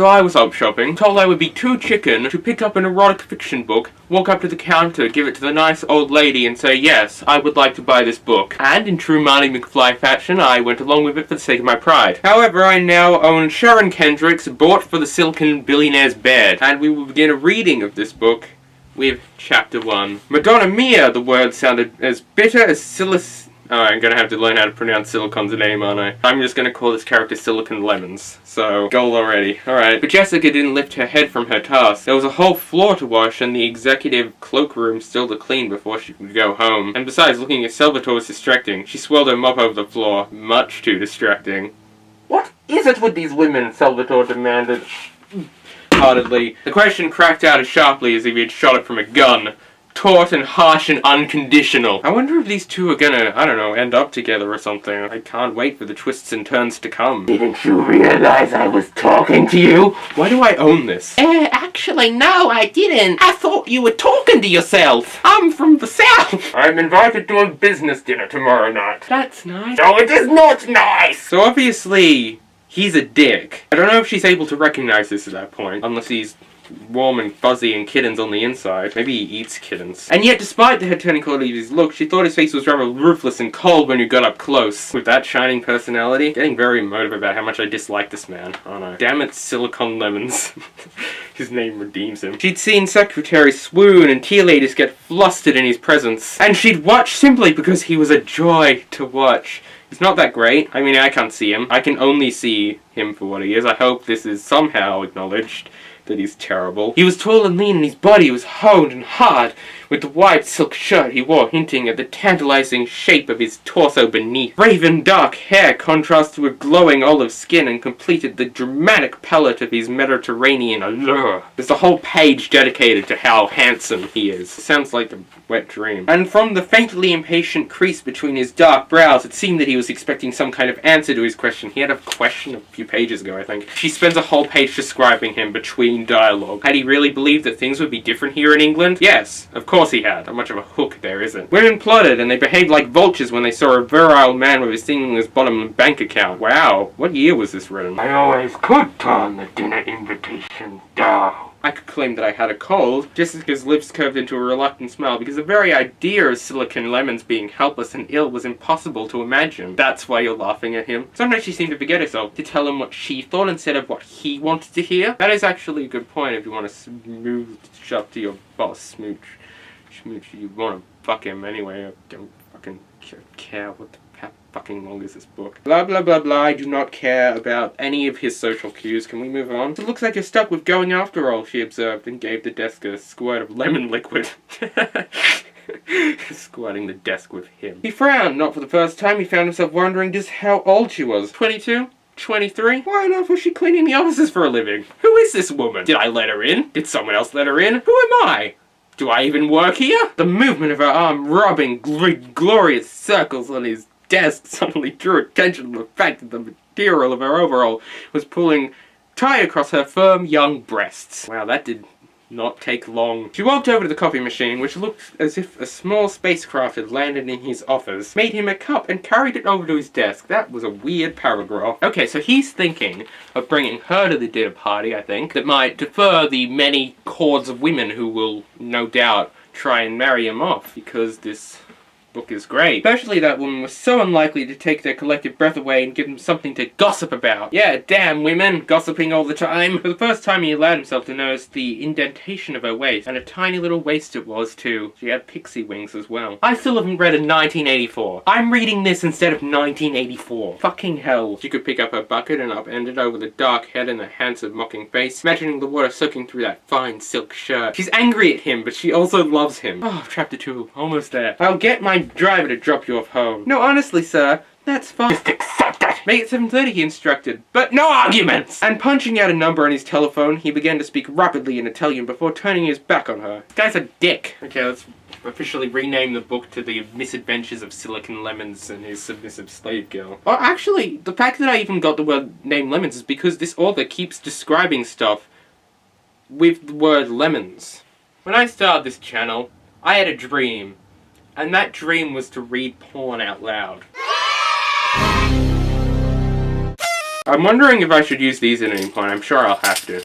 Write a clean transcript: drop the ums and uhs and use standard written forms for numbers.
So I was up shopping, told I would be too chicken to pick up an erotic fiction book, walk up to the counter, give it to the nice old lady and say, yes, I would like to buy this book. And in true Marty McFly fashion, I went along with it for the sake of my pride. However, I now own Sharon Kendrick's Bought for the Silicon Billionaire's Bed, and we will begin a reading of this book with Chapter 1. Madonna Mia, the word sounded as bitter as Alright, I'm gonna have to learn how to pronounce Silicon's name, aren't I? I'm just gonna call this character Silicon Lemons. So, goal already. Alright. But Jessica didn't lift her head from her task. There was a whole floor to wash and the executive cloakroom still to clean before she could go home. And besides, looking at Salvatore was distracting. She swirled her mop over the floor. Much too distracting. What is it with these women? Salvatore demanded heartedly. The question cracked out as sharply as if he had shot it from a gun. Taut and harsh and unconditional. I wonder if these two are gonna, I don't know, end up together or something. I can't wait for the twists and turns to come. Didn't you realize I was talking to you? Why do I own this? Actually, no, I didn't. I thought you were talking to yourself. I'm from the South. I'm invited to a business dinner tomorrow night. That's nice. No, it is not nice! So obviously, he's a dick. I don't know if she's able to recognize this at that point, unless he's warm and fuzzy and kittens on the inside. Maybe he eats kittens. And yet, despite the head-turning quality of his look, she thought his face was rather ruthless and cold when you got up close. With that shining personality, getting very emotive about how much I dislike this man, aren't I? Damn it, Silicon Lemons. His name redeems him. She'd seen Secretary swoon and tea ladies get flustered in his presence. And she'd watch simply because he was a joy to watch. He's not that great. I mean, I can't see him. I can only see him for what he is. I hope this is somehow acknowledged that he's terrible. He was tall and lean and his body was honed and hard, with the wide silk shirt he wore hinting at the tantalizing shape of his torso beneath. Raven dark hair contrasted with glowing olive skin and completed the dramatic palette of his Mediterranean allure. There's a whole page dedicated to how handsome he is. It sounds like a wet dream. And from the faintly impatient crease between his dark brows, it seemed that he was expecting some kind of answer to his question. He had a question a few pages ago, I think. She spends a whole page describing him between dialogue. Had he really believed that things would be different here in England? Yes, of course he had. Not much of a hook there isn't. Women plotted and they behaved like vultures when they saw a virile man with his seamless bottom bank account. Wow, what year was this written? I always could turn the dinner invitation down. I could claim that I had a cold. Jessica's lips curved into a reluctant smile because the very idea of Silicon Lemons being helpless and ill was impossible to imagine. That's why you're laughing at him. Sometimes she seemed to forget herself, to tell him what she thought instead of what he wanted to hear. That is actually a good point if you want to smooth up to your boss, smooch, you want to fuck him anyway. I don't fucking care what the fucking long is this book. Blah blah blah blah, I do not care about any of his social cues. Can we move on? It looks like you're stuck with going after all, she observed, and gave the desk a squirt of lemon liquid. Squirting the desk with him. He frowned. Not for the first time, he found himself wondering just how old she was. 22? 23? Why on earth was she cleaning the offices for a living? Who is this woman? Did I let her in? Did someone else let her in? Who am I? Do I even work here? The movement of her arm rubbing glorious circles on his desk suddenly drew attention to the fact that the material of her overall was pulling tight across her firm young breasts. Wow, that did not take long. She walked over to the coffee machine, which looked as if a small spacecraft had landed in his office, made him a cup and carried it over to his desk. That was a weird paragraph. Okay, so he's thinking of bringing her to the dinner party, I think, that might defer the many hordes of women who will, no doubt, try and marry him off, because this book is great. Especially that woman was so unlikely to take their collective breath away and give them something to gossip about. Yeah, damn women, gossiping all the time. For the first time he allowed himself to notice the indentation of her waist, and a tiny little waist it was too. She had pixie wings as well. I still haven't read a 1984. I'm reading this instead of 1984. Fucking hell. She could pick up her bucket and upend it over the dark head and the handsome mocking face, imagining the water soaking through that fine silk shirt. She's angry at him, but she also loves him. Oh, chapter 2. Almost there. I'll get my driver to drop you off home. No, honestly, sir. That's fine. Just accept it. Make it 7:30, he instructed. But no arguments! And punching out a number on his telephone, he began to speak rapidly in Italian before turning his back on her. This guy's a dick. Okay, let's officially rename the book to The Misadventures of Silicon Lemons and His Submissive Slave Girl. Oh, actually, the fact that I even got the word name Lemons is because this author keeps describing stuff with the word lemons. When I started this channel, I had a dream. And that dream was to read porn out loud. I'm wondering if I should use these at any point. I'm sure I'll have to.